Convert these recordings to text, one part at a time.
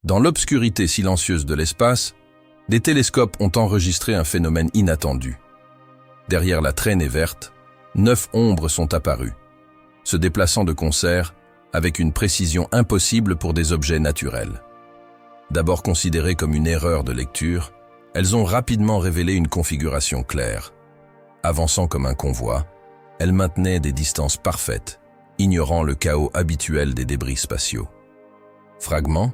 Dans l'obscurité silencieuse de l'espace, des télescopes ont enregistré un phénomène inattendu. Derrière la traînée verte, 9 ombres sont apparues, se déplaçant de concert avec une précision impossible pour des objets naturels. D'abord considérées comme une erreur de lecture, elles ont rapidement révélé une configuration claire. Avançant comme un convoi, elles maintenaient des distances parfaites, ignorant le chaos habituel des débris spatiaux. Fragments,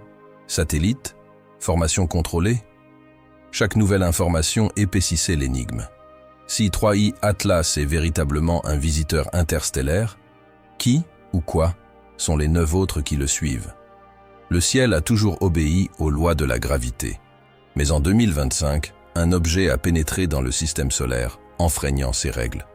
satellites, formations contrôlées, chaque nouvelle information épaississait l'énigme. Si 3I Atlas est véritablement un visiteur interstellaire, qui ou quoi sont les 9 autres qui le suivent? Le ciel a toujours obéi aux lois de la gravité. Mais en 2025, un objet a pénétré dans le système solaire, enfreignant ces règles.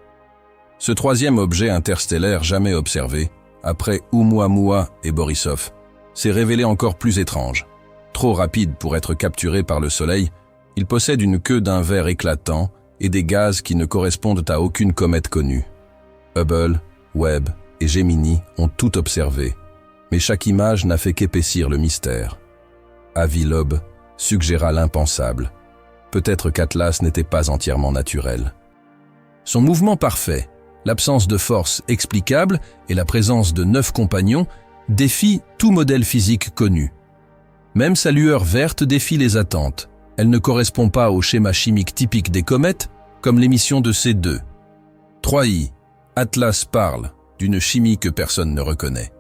Ce troisième objet interstellaire jamais observé, après Oumuamua et Borisov, s'est révélé encore plus étrange. Trop rapide pour être capturé par le Soleil, il possède une queue d'un vert éclatant et des gaz qui ne correspondent à aucune comète connue. Hubble, Webb et Gemini ont tout observé, mais chaque image n'a fait qu'épaissir le mystère. Avi Loeb suggéra l'impensable. Peut-être qu'Atlas n'était pas entièrement naturel. Son mouvement parfait, l'absence de force explicable et la présence de 9 compagnons défient tout modèle physique connu. Même sa lueur verte défie les attentes. Elle ne correspond pas au schéma chimique typique des comètes, comme l'émission de C2. 3I, Atlas parle d'une chimie que personne ne reconnaît.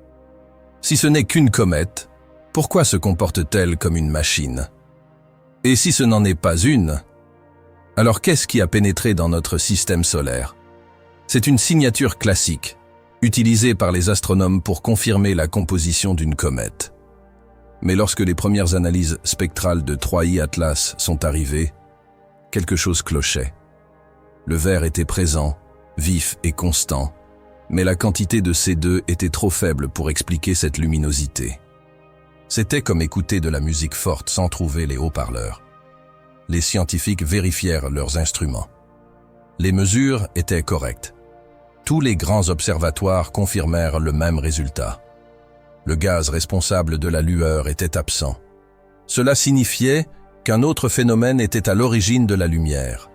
Si ce n'est qu'une comète, pourquoi se comporte-t-elle comme une machine? Et si ce n'en est pas une, alors qu'est-ce qui a pénétré dans notre système solaire? C'est une signature classique, utilisée par les astronomes pour confirmer la composition d'une comète. Mais lorsque les premières analyses spectrales de 3I Atlas sont arrivées, quelque chose clochait. Le vert était présent, vif et constant, mais la quantité de C2 était trop faible pour expliquer cette luminosité. C'était comme écouter de la musique forte sans trouver les haut-parleurs. Les scientifiques vérifièrent leurs instruments. Les mesures étaient correctes. Tous les grands observatoires confirmèrent le même résultat. Le gaz responsable de la lueur était absent. Cela signifiait qu'un autre phénomène était à l'origine de la lumière.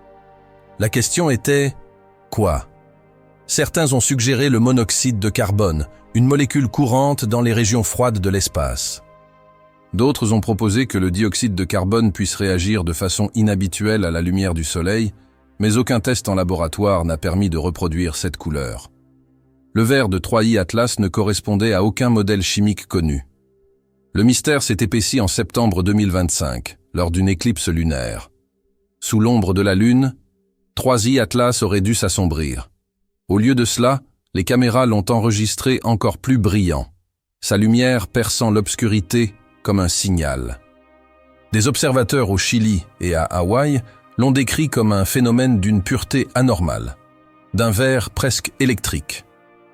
La question était « quoi ?» Certains ont suggéré le monoxyde de carbone, une molécule courante dans les régions froides de l'espace. D'autres ont proposé que le dioxyde de carbone puisse réagir de façon inhabituelle à la lumière du Soleil, mais aucun test en laboratoire n'a permis de reproduire cette couleur. Le vert de 3I Atlas ne correspondait à aucun modèle chimique connu. Le mystère s'est épaissi en septembre 2025, lors d'une éclipse lunaire. Sous l'ombre de la Lune, 3I Atlas aurait dû s'assombrir. Au lieu de cela, les caméras l'ont enregistré encore plus brillant, sa lumière perçant l'obscurité comme un signal. Des observateurs au Chili et à Hawaï l'ont décrit comme un phénomène d'une pureté anormale, d'un vert presque électrique.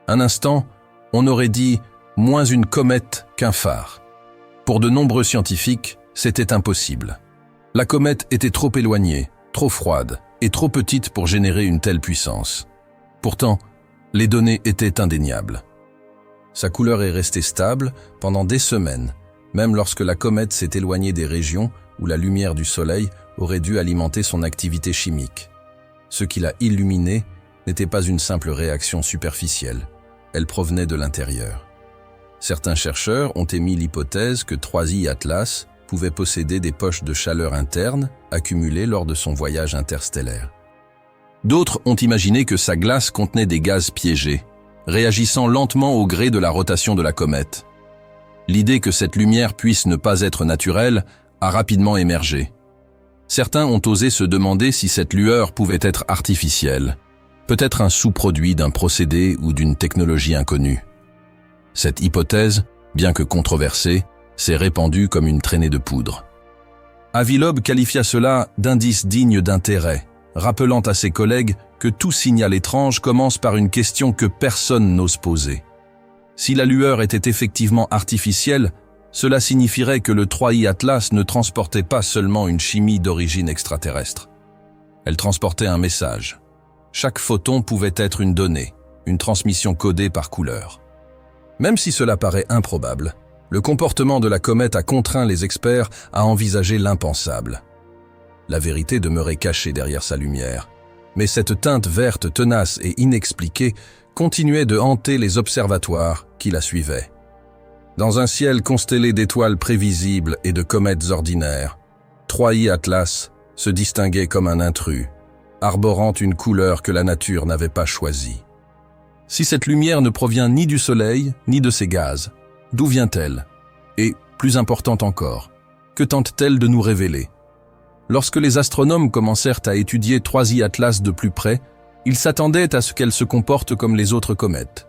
Un instant, on aurait dit moins une comète qu'un phare. Pour de nombreux scientifiques, c'était impossible. La comète était trop éloignée, trop froide et trop petite pour générer une telle puissance. Pourtant, les données étaient indéniables. Sa couleur est restée stable pendant des semaines, même lorsque la comète s'est éloignée des régions où la lumière du Soleil aurait dû alimenter son activité chimique. Ce qui l'a illuminée n'était pas une simple réaction superficielle, elle provenait de l'intérieur. Certains chercheurs ont émis l'hypothèse que 3I Atlas pouvait posséder des poches de chaleur interne accumulées lors de son voyage interstellaire. D'autres ont imaginé que sa glace contenait des gaz piégés, réagissant lentement au gré de la rotation de la comète. L'idée que cette lumière puisse ne pas être naturelle a rapidement émergé. Certains ont osé se demander si cette lueur pouvait être artificielle, peut-être un sous-produit d'un procédé ou d'une technologie inconnue. Cette hypothèse, bien que controversée, s'est répandue comme une traînée de poudre. Avi Loeb qualifia cela d'indice digne d'intérêt, rappelant à ses collègues que tout signal étrange commence par une question que personne n'ose poser. Si la lueur était effectivement artificielle, cela signifierait que le 3I Atlas ne transportait pas seulement une chimie d'origine extraterrestre. Elle transportait un message. Chaque photon pouvait être une donnée, une transmission codée par couleur. Même si cela paraît improbable, Le comportement de la comète a contraint les experts à envisager l'impensable. La vérité demeurait cachée derrière sa lumière, mais cette teinte verte tenace et inexpliquée continuait de hanter les observatoires qui la suivaient. Dans un ciel constellé d'étoiles prévisibles et de comètes ordinaires, 3I Atlas se distinguait comme un intrus, arborant une couleur que la nature n'avait pas choisie. Si cette lumière ne provient ni du Soleil, ni de ses gaz, d'où vient-elle? Et, plus importante encore, que tente-t-elle de nous révéler? Lorsque les astronomes commencèrent à étudier 3I Atlas de plus près, ils s'attendaient à ce qu'elle se comporte comme les autres comètes.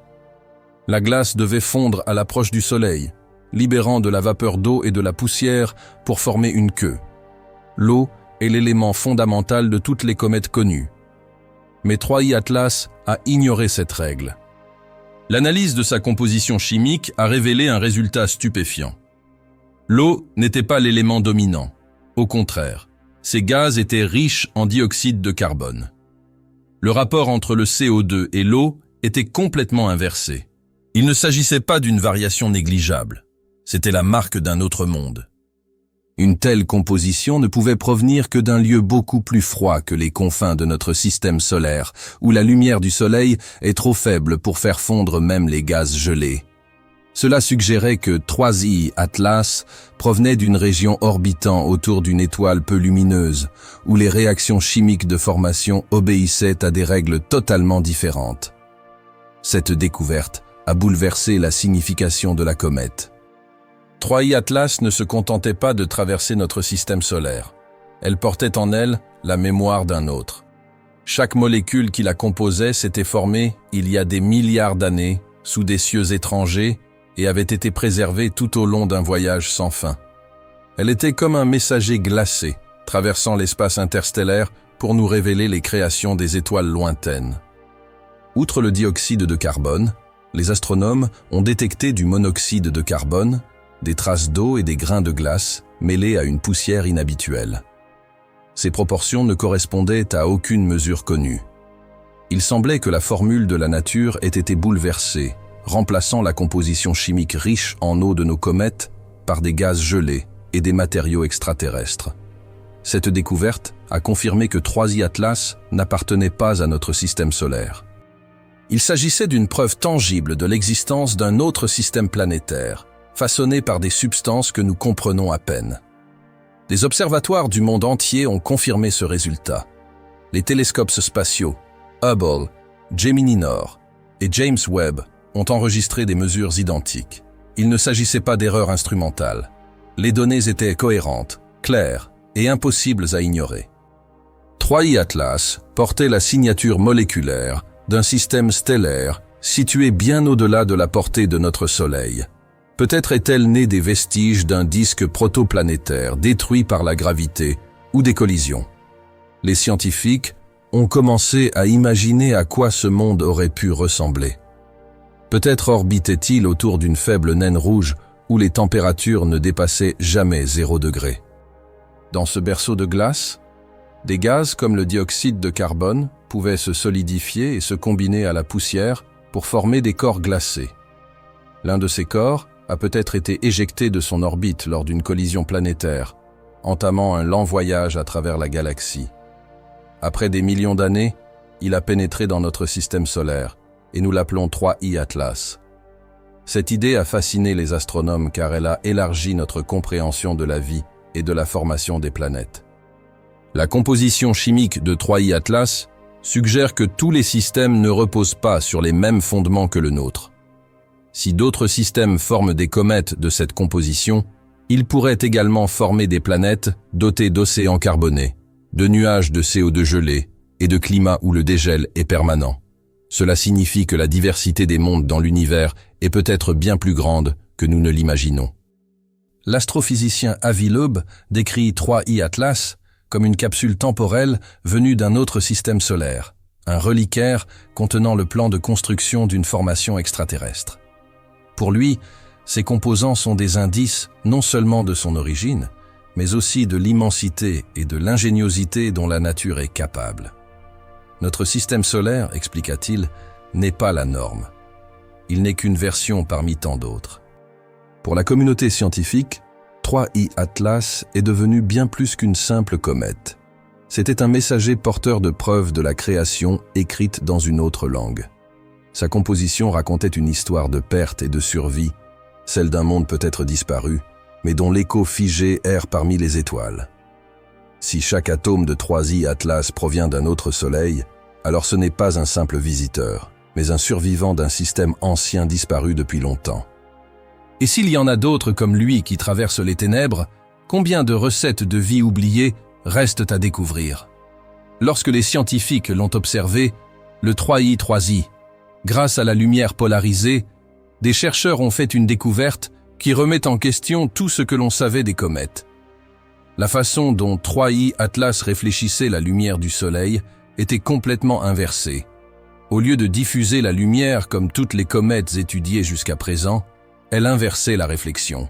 La glace devait fondre à l'approche du Soleil, libérant de la vapeur d'eau et de la poussière pour former une queue. L'eau est l'élément fondamental de toutes les comètes connues. Mais 3I Atlas a ignoré cette règle. L'analyse de sa composition chimique a révélé un résultat stupéfiant. L'eau n'était pas l'élément dominant. Au contraire, ces gaz étaient riches en dioxyde de carbone. Le rapport entre le CO2 et l'eau était complètement inversé. Il ne s'agissait pas d'une variation négligeable. C'était la marque d'un autre monde. Une telle composition ne pouvait provenir que d'un lieu beaucoup plus froid que les confins de notre système solaire, où la lumière du Soleil est trop faible pour faire fondre même les gaz gelés. Cela suggérait que 3I Atlas provenait d'une région orbitant autour d'une étoile peu lumineuse, où les réactions chimiques de formation obéissaient à des règles totalement différentes. Cette découverte a bouleversé la signification de la comète. 3I Atlas ne se contentait pas de traverser notre système solaire. Elle portait en elle la mémoire d'un autre. Chaque molécule qui la composait s'était formée il y a des milliards d'années sous des cieux étrangers et avait été préservée tout au long d'un voyage sans fin. Elle était comme un messager glacé, traversant l'espace interstellaire pour nous révéler les créations des étoiles lointaines. Outre le dioxyde de carbone, les astronomes ont détecté du monoxyde de carbone, des traces d'eau et des grains de glace mêlés à une poussière inhabituelle. Ces proportions ne correspondaient à aucune mesure connue. Il semblait que la formule de la nature ait été bouleversée, remplaçant la composition chimique riche en eau de nos comètes par des gaz gelés et des matériaux extraterrestres. Cette découverte a confirmé que 3I Atlas n'appartenait pas à notre système solaire. Il s'agissait d'une preuve tangible de l'existence d'un autre système planétaire, façonné par des substances que nous comprenons à peine. Des observatoires du monde entier ont confirmé ce résultat. Les télescopes spatiaux Hubble, Gemini Nord et James Webb ont enregistré des mesures identiques. Il ne s'agissait pas d'erreurs instrumentales. Les données étaient cohérentes, claires et impossibles à ignorer. 3I Atlas portait la signature moléculaire d'un système stellaire situé bien au-delà de la portée de notre Soleil. Peut-être est-elle née des vestiges d'un disque protoplanétaire détruit par la gravité ou des collisions. Les scientifiques ont commencé à imaginer à quoi ce monde aurait pu ressembler. Peut-être orbitait-il autour d'une faible naine rouge où les températures ne dépassaient jamais 0 degré. Dans ce berceau de glace, des gaz comme le dioxyde de carbone pouvaient se solidifier et se combiner à la poussière pour former des corps glacés. L'un de ces corps a peut-être été éjecté de son orbite lors d'une collision planétaire, entamant un lent voyage à travers la galaxie. Après des millions d'années, il a pénétré dans notre système solaire, et nous l'appelons 3I Atlas. Cette idée a fasciné les astronomes car elle a élargi notre compréhension de la vie et de la formation des planètes. La composition chimique de 3I Atlas suggère que tous les systèmes ne reposent pas sur les mêmes fondements que le nôtre. Si d'autres systèmes forment des comètes de cette composition, ils pourraient également former des planètes dotées d'océans carbonés, de nuages de CO2 gelés et de climats où le dégel est permanent. Cela signifie que la diversité des mondes dans l'univers est peut-être bien plus grande que nous ne l'imaginons. L'astrophysicien Avi Loeb décrit 3I Atlas comme une capsule temporelle venue d'un autre système solaire, un reliquaire contenant le plan de construction d'une formation extraterrestre. Pour lui, ces composants sont des indices non seulement de son origine, mais aussi de l'immensité et de l'ingéniosité dont la nature est capable. Notre système solaire, expliqua-t-il, n'est pas la norme. Il n'est qu'une version parmi tant d'autres. Pour la communauté scientifique, 3I Atlas est devenu bien plus qu'une simple comète. C'était un messager porteur de preuves de la création écrite dans une autre langue. Sa composition racontait une histoire de perte et de survie, celle d'un monde peut-être disparu, mais dont l'écho figé erre parmi les étoiles. Si chaque atome de 3I Atlas provient d'un autre soleil, alors ce n'est pas un simple visiteur, mais un survivant d'un système ancien disparu depuis longtemps. Et s'il y en a d'autres comme lui qui traversent les ténèbres, combien de recettes de vie oubliées restent à découvrir? Lorsque les scientifiques l'ont observé, le 3I, grâce à la lumière polarisée, des chercheurs ont fait une découverte qui remet en question tout ce que l'on savait des comètes. La façon dont 3I Atlas réfléchissait la lumière du Soleil était complètement inversée. Au lieu de diffuser la lumière comme toutes les comètes étudiées jusqu'à présent, elle inversait la réflexion.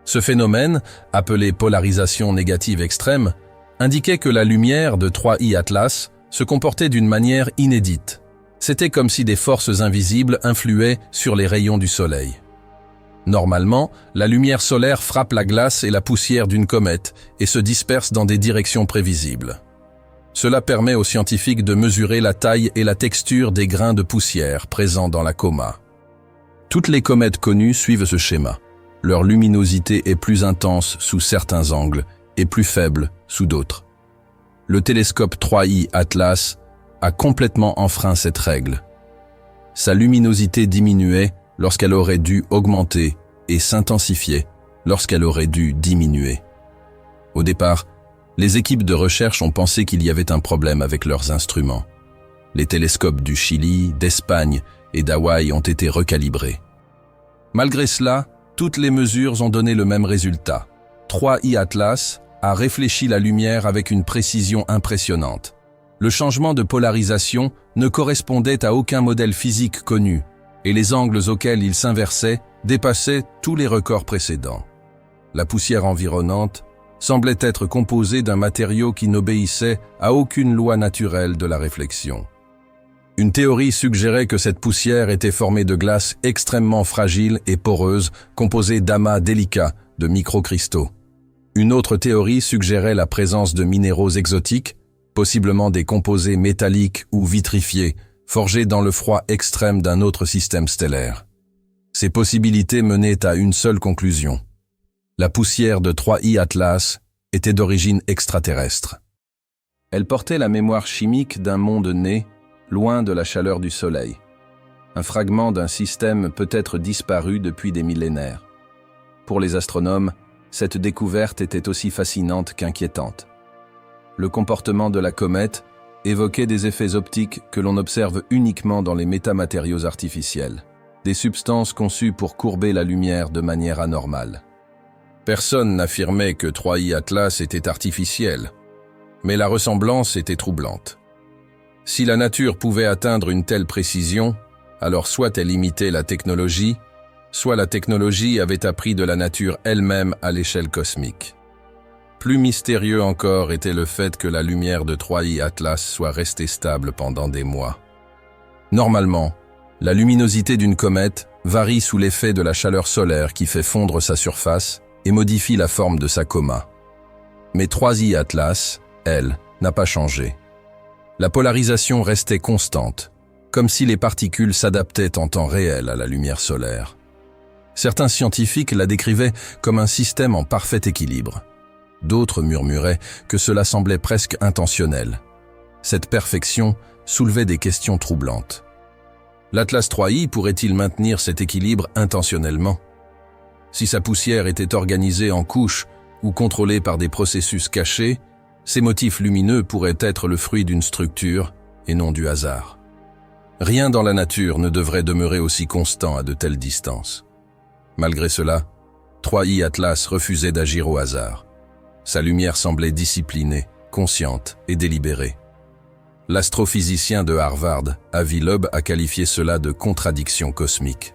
Ce phénomène, appelé polarisation négative extrême, indiquait que la lumière de 3I Atlas se comportait d'une manière inédite. C'était comme si des forces invisibles influaient sur les rayons du Soleil. Normalement, la lumière solaire frappe la glace et la poussière d'une comète et se disperse dans des directions prévisibles. Cela permet aux scientifiques de mesurer la taille et la texture des grains de poussière présents dans la coma. Toutes les comètes connues suivent ce schéma. Leur luminosité est plus intense sous certains angles et plus faible sous d'autres. Le télescope 3I Atlas a complètement enfreint cette règle. Sa luminosité diminuait lorsqu'elle aurait dû augmenter et s'intensifiait lorsqu'elle aurait dû diminuer. Au départ, les équipes de recherche ont pensé qu'il y avait un problème avec leurs instruments. Les télescopes du Chili, d'Espagne et d'Hawaï ont été recalibrés. Malgré cela, toutes les mesures ont donné le même résultat. 3I Atlas a réfléchi la lumière avec une précision impressionnante. Le changement de polarisation ne correspondait à aucun modèle physique connu, et les angles auxquels il s'inversait dépassaient tous les records précédents. La poussière environnante semblait être composée d'un matériau qui n'obéissait à aucune loi naturelle de la réflexion. Une théorie suggérait que cette poussière était formée de glace extrêmement fragile et poreuse, composée d'amas délicats, de microcristaux. Une autre théorie suggérait la présence de minéraux exotiques, possiblement des composés métalliques ou vitrifiés, forgés dans le froid extrême d'un autre système stellaire. Ces possibilités menaient à une seule conclusion. La poussière de 3I Atlas était d'origine extraterrestre. Elle portait la mémoire chimique d'un monde né, loin de la chaleur du Soleil. Un fragment d'un système peut-être disparu depuis des millénaires. Pour les astronomes, cette découverte était aussi fascinante qu'inquiétante. Le comportement de la comète évoquait des effets optiques que l'on observe uniquement dans les métamatériaux artificiels, des substances conçues pour courber la lumière de manière anormale. Personne n'affirmait que 3I Atlas était artificiel, mais la ressemblance était troublante. Si la nature pouvait atteindre une telle précision, alors soit elle imitait la technologie, soit la technologie avait appris de la nature elle-même à l'échelle cosmique. Plus mystérieux encore était le fait que la lumière de 3I Atlas soit restée stable pendant des mois. Normalement, la luminosité d'une comète varie sous l'effet de la chaleur solaire qui fait fondre sa surface et modifie la forme de sa coma. Mais 3I Atlas, elle, n'a pas changé. La polarisation restait constante, comme si les particules s'adaptaient en temps réel à la lumière solaire. Certains scientifiques la décrivaient comme un système en parfait équilibre. D'autres murmuraient que cela semblait presque intentionnel. Cette perfection soulevait des questions troublantes. L'Atlas 3I pourrait-il maintenir cet équilibre intentionnellement? Si sa poussière était organisée en couches ou contrôlée par des processus cachés, ces motifs lumineux pourraient être le fruit d'une structure et non du hasard. Rien dans la nature ne devrait demeurer aussi constant à de telles distances. Malgré cela, 3I Atlas refusait d'agir au hasard. Sa lumière semblait disciplinée, consciente et délibérée. L'astrophysicien de Harvard, Avi Loeb, a qualifié cela de contradiction cosmique.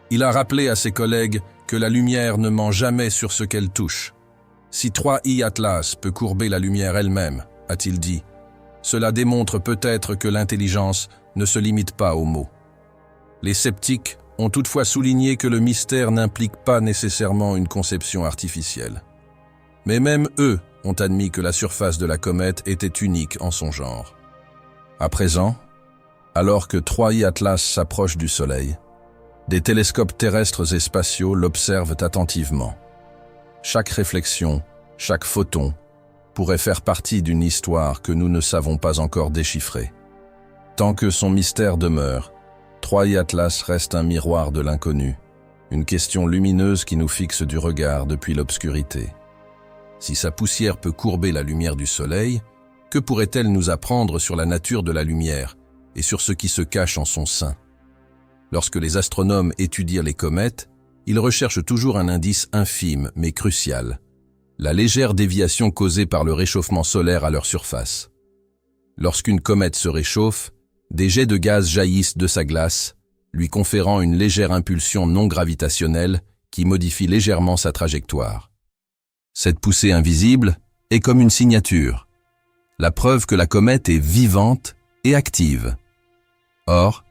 Il a rappelé à ses collègues que la lumière ne ment jamais sur ce qu'elle touche. Si 3I Atlas peut courber la lumière elle-même, a-t-il dit, cela démontre peut-être que l'intelligence ne se limite pas aux mots. Les sceptiques ont toutefois souligné que le mystère n'implique pas nécessairement une conception artificielle. Mais même eux ont admis que la surface de la comète était unique en son genre. À présent, alors que 3I Atlas s'approche du Soleil, des télescopes terrestres et spatiaux l'observent attentivement. Chaque réflexion, chaque photon, pourrait faire partie d'une histoire que nous ne savons pas encore déchiffrer. Tant que son mystère demeure, 3I Atlas reste un miroir de l'inconnu, une question lumineuse qui nous fixe du regard depuis l'obscurité. Si sa poussière peut courber la lumière du Soleil, que pourrait-elle nous apprendre sur la nature de la lumière et sur ce qui se cache en son sein? Lorsque les astronomes étudient les comètes, ils recherchent toujours un indice infime mais crucial, la légère déviation causée par le réchauffement solaire à leur surface. Lorsqu'une comète se réchauffe, des jets de gaz jaillissent de sa glace, lui conférant une légère impulsion non gravitationnelle qui modifie légèrement sa trajectoire. Cette poussée invisible est comme une signature, la preuve que la comète est vivante et active. Or,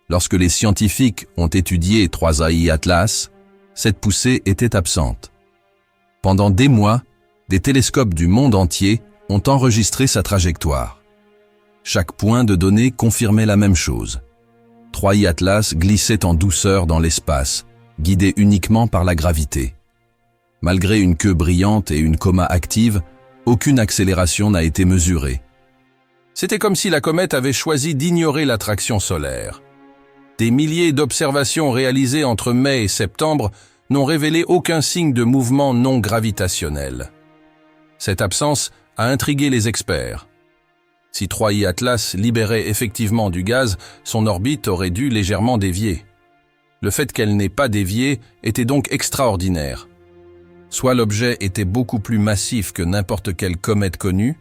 lorsque les scientifiques ont étudié 3I Atlas, cette poussée était absente. Pendant des mois, des télescopes du monde entier ont enregistré sa trajectoire. Chaque point de données confirmait la même chose. 3I Atlas glissait en douceur dans l'espace, guidé uniquement par la gravité. Malgré une queue brillante et une coma active, aucune accélération n'a été mesurée. C'était comme si la comète avait choisi d'ignorer l'attraction solaire. Des milliers d'observations réalisées entre mai et septembre n'ont révélé aucun signe de mouvement non gravitationnel. Cette absence a intrigué les experts. Si 3I Atlas libérait effectivement du gaz, son orbite aurait dû légèrement dévier. Le fait qu'elle n'ait pas dévié était donc extraordinaire. Soit l'objet était beaucoup plus massif que n'importe quelle comète connue,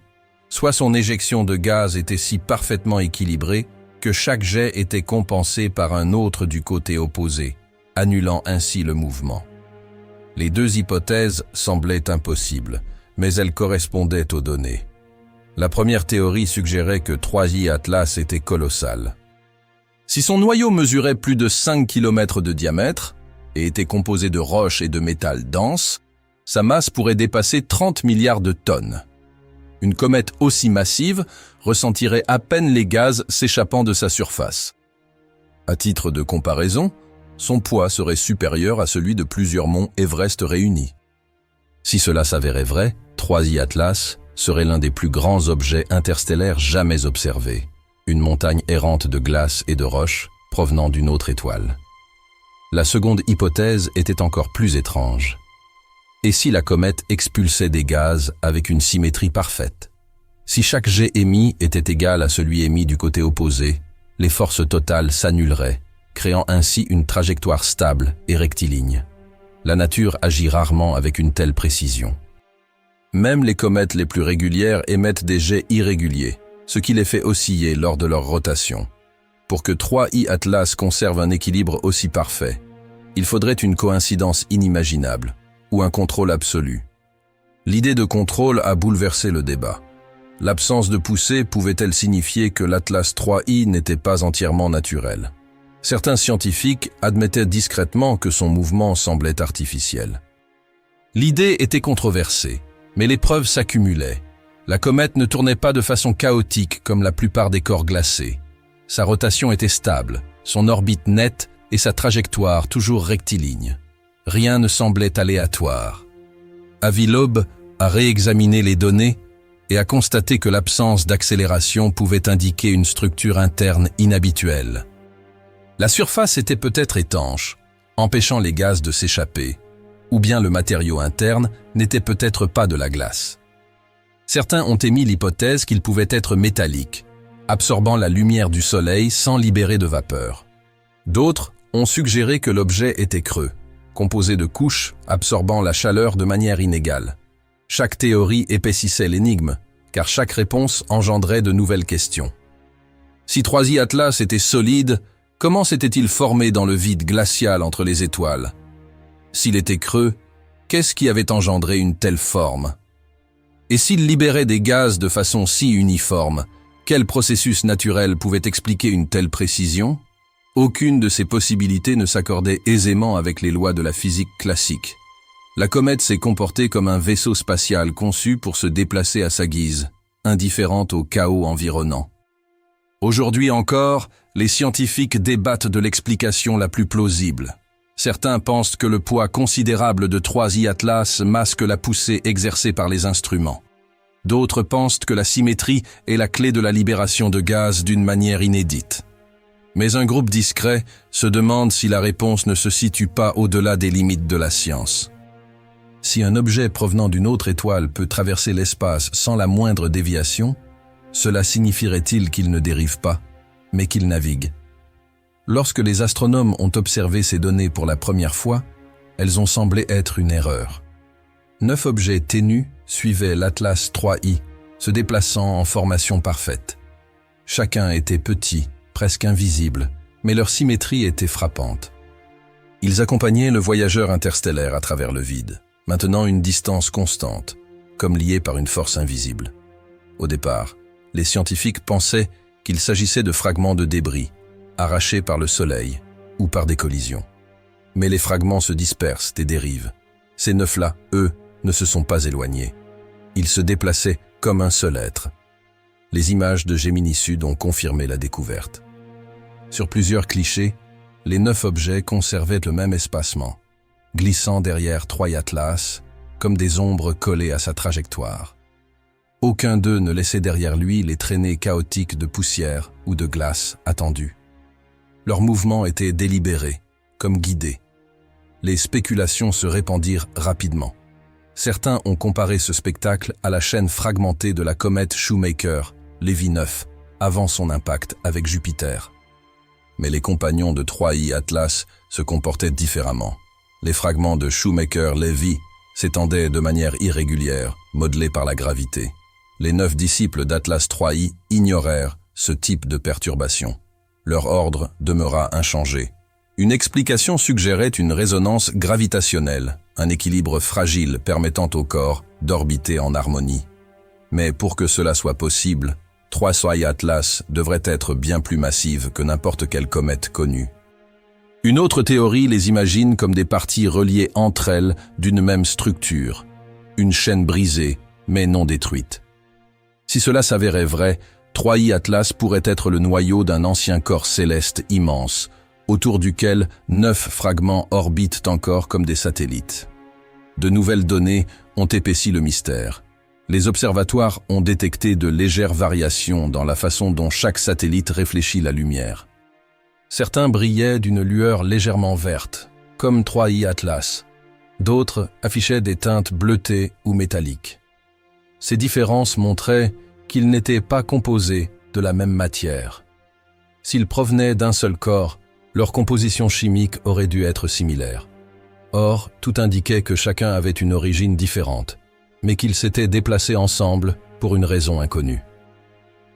soit son éjection de gaz était si parfaitement équilibrée que chaque jet était compensé par un autre du côté opposé, annulant ainsi le mouvement. Les deux hypothèses semblaient impossibles, mais elles correspondaient aux données. La première théorie suggérait que 3I Atlas était colossal. Si son noyau mesurait plus de 5 km de diamètre et était composé de roches et de métal dense, sa masse pourrait dépasser 30 milliards de tonnes. Une comète aussi massive ressentirait à peine les gaz s'échappant de sa surface. À titre de comparaison, son poids serait supérieur à celui de plusieurs monts Everest réunis. Si cela s'avérait vrai, 3I Atlas serait l'un des plus grands objets interstellaires jamais observés, une montagne errante de glace et de roches provenant d'une autre étoile. La seconde hypothèse était encore plus étrange. Et si la comète expulsait des gaz avec une symétrie parfaite? Si chaque jet émis était égal à celui émis du côté opposé, les forces totales s'annuleraient, créant ainsi une trajectoire stable et rectiligne. La nature agit rarement avec une telle précision. Même les comètes les plus régulières émettent des jets irréguliers, ce qui les fait osciller lors de leur rotation. Pour que 3I Atlas conserve un équilibre aussi parfait, il faudrait une coïncidence inimaginable, ou un contrôle absolu. L'idée de contrôle a bouleversé le débat. L'absence de poussée pouvait-elle signifier que l'Atlas 3I n'était pas entièrement naturel? Certains scientifiques admettaient discrètement que son mouvement semblait artificiel. L'idée était controversée, mais les preuves s'accumulaient. La comète ne tournait pas de façon chaotique comme la plupart des corps glacés. Sa rotation était stable, son orbite nette et sa trajectoire toujours rectiligne. Rien ne semblait aléatoire. Avi Loeb a réexaminé les données et a constaté que l'absence d'accélération pouvait indiquer une structure interne inhabituelle. La surface était peut-être étanche, empêchant les gaz de s'échapper, ou bien le matériau interne n'était peut-être pas de la glace. Certains ont émis l'hypothèse qu'il pouvait être métallique, absorbant la lumière du soleil sans libérer de vapeur. D'autres ont suggéré que l'objet était creux, composé de couches absorbant la chaleur de manière inégale. Chaque théorie épaississait l'énigme, car chaque réponse engendrait de nouvelles questions. Si 3I Atlas était solide, comment s'était-il formé dans le vide glacial entre les étoiles? S'il était creux, qu'est-ce qui avait engendré une telle forme? Et s'il libérait des gaz de façon si uniforme, quel processus naturel pouvait expliquer une telle précision? Aucune de ces possibilités ne s'accordait aisément avec les lois de la physique classique. La comète s'est comportée comme un vaisseau spatial conçu pour se déplacer à sa guise, indifférente au chaos environnant. Aujourd'hui encore, les scientifiques débattent de l'explication la plus plausible. Certains pensent que le poids considérable de 3I Atlas masque la poussée exercée par les instruments. D'autres pensent que la symétrie est la clé de la libération de gaz d'une manière inédite. Mais un groupe discret se demande si la réponse ne se situe pas au-delà des limites de la science. Si un objet provenant d'une autre étoile peut traverser l'espace sans la moindre déviation, cela signifierait-il qu'il ne dérive pas, mais qu'il navigue? Lorsque les astronomes ont observé ces données pour la première fois, elles ont semblé être une erreur. 9 objets ténus suivaient l'Atlas 3I, se déplaçant en formation parfaite. Chacun était petit, presque invisible, mais leur symétrie était frappante. Ils accompagnaient le voyageur interstellaire à travers le vide, maintenant une distance constante, comme liée par une force invisible. Au départ, les scientifiques pensaient qu'il s'agissait de fragments de débris, arrachés par le Soleil ou par des collisions. Mais les fragments se dispersent et dérivent. Ces 9-là, eux, ne se sont pas éloignés. Ils se déplaçaient comme un seul être. Les images de Gemini Sud ont confirmé la découverte. Sur plusieurs clichés, les 9 objets conservaient le même espacement, glissant derrière 3I Atlas, comme des ombres collées à sa trajectoire. Aucun d'eux ne laissait derrière lui les traînées chaotiques de poussière ou de glace attendues. Leurs mouvements étaient délibérés, comme guidés. Les spéculations se répandirent rapidement. Certains ont comparé ce spectacle à la chaîne fragmentée de la comète Shoemaker, Levy 9, avant son impact avec Jupiter. Mais les compagnons de 3I Atlas se comportaient différemment. Les fragments de Shoemaker-Levy s'étendaient de manière irrégulière, modelés par la gravité. Les 9 disciples d'Atlas 3I ignorèrent ce type de perturbation. Leur ordre demeura inchangé. Une explication suggérait une résonance gravitationnelle, un équilibre fragile permettant au corps d'orbiter en harmonie. Mais pour que cela soit possible, 3I Atlas devrait être bien plus massive que n'importe quelle comète connue. Une autre théorie les imagine comme des parties reliées entre elles d'une même structure, une chaîne brisée mais non détruite. Si cela s'avérait vrai, 3I Atlas pourrait être le noyau d'un ancien corps céleste immense, autour duquel 9 fragments orbitent encore comme des satellites. De nouvelles données ont épaissi le mystère. Les observatoires ont détecté de légères variations dans la façon dont chaque satellite réfléchit la lumière. Certains brillaient d'une lueur légèrement verte, comme 3I Atlas. D'autres affichaient des teintes bleutées ou métalliques. Ces différences montraient qu'ils n'étaient pas composés de la même matière. S'ils provenaient d'un seul corps, leur composition chimique aurait dû être similaire. Or, tout indiquait que chacun avait une origine différente, mais qu'ils s'étaient déplacés ensemble pour une raison inconnue.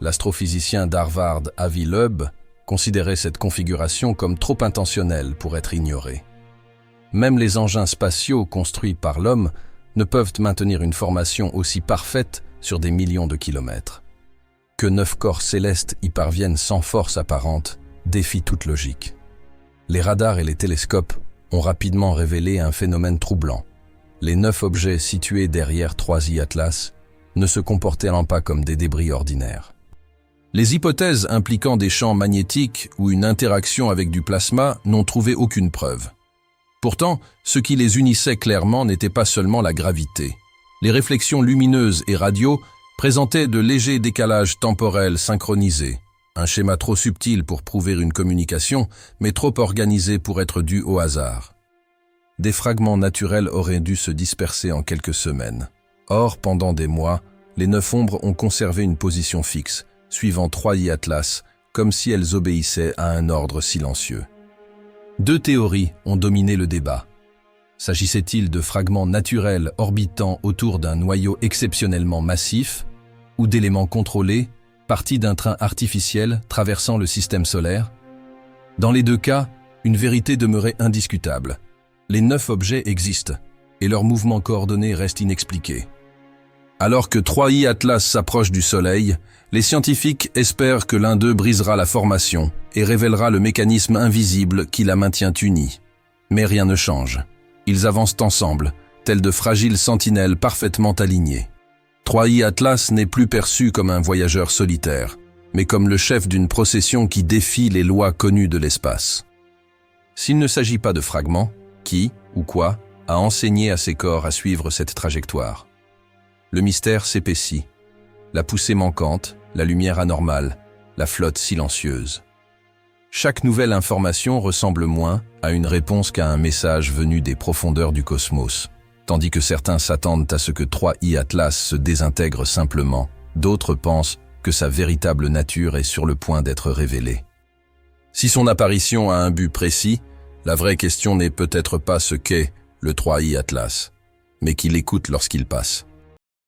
L'astrophysicien d'Harvard Avi Loeb considérait cette configuration comme trop intentionnelle pour être ignorée. Même les engins spatiaux construits par l'homme ne peuvent maintenir une formation aussi parfaite sur des millions de kilomètres. Que 9 corps célestes y parviennent sans force apparente défie toute logique. Les radars et les télescopes ont rapidement révélé un phénomène troublant. Les 9 objets situés derrière 3I Atlas ne se comportaient pas comme des débris ordinaires. Les hypothèses impliquant des champs magnétiques ou une interaction avec du plasma n'ont trouvé aucune preuve. Pourtant, ce qui les unissait clairement n'était pas seulement la gravité. Les réflexions lumineuses et radio présentaient de légers décalages temporels synchronisés, un schéma trop subtil pour prouver une communication, mais trop organisé pour être dû au hasard. Des fragments naturels auraient dû se disperser en quelques semaines. Or, pendant des mois, les 9 ombres ont conservé une position fixe, suivant 3I Atlas, comme si elles obéissaient à un ordre silencieux. 2 théories ont dominé le débat. S'agissait-il de fragments naturels orbitant autour d'un noyau exceptionnellement massif, ou d'éléments contrôlés, partis d'un train artificiel traversant le système solaire? Dans les 2 cas, une vérité demeurait indiscutable. Les 9 objets existent, et leur mouvement coordonné reste inexpliqué. Alors que 3i Atlas s'approche du Soleil, les scientifiques espèrent que l'un d'eux brisera la formation et révélera le mécanisme invisible qui la maintient unie. Mais rien ne change. Ils avancent ensemble, tels de fragiles sentinelles parfaitement alignées. 3i Atlas n'est plus perçu comme un voyageur solitaire, mais comme le chef d'une procession qui défie les lois connues de l'espace. S'il ne s'agit pas de fragments, qui, ou quoi, a enseigné à ces corps à suivre cette trajectoire? Le mystère s'épaissit. La poussée manquante, la lumière anormale, la flotte silencieuse. Chaque nouvelle information ressemble moins à une réponse qu'à un message venu des profondeurs du cosmos. Tandis que certains s'attendent à ce que 3i Atlas se désintègre simplement, d'autres pensent que sa véritable nature est sur le point d'être révélée. Si son apparition a un but précis, la vraie question n'est peut-être pas ce qu'est le 3i Atlas, mais qui l'écoute lorsqu'il passe.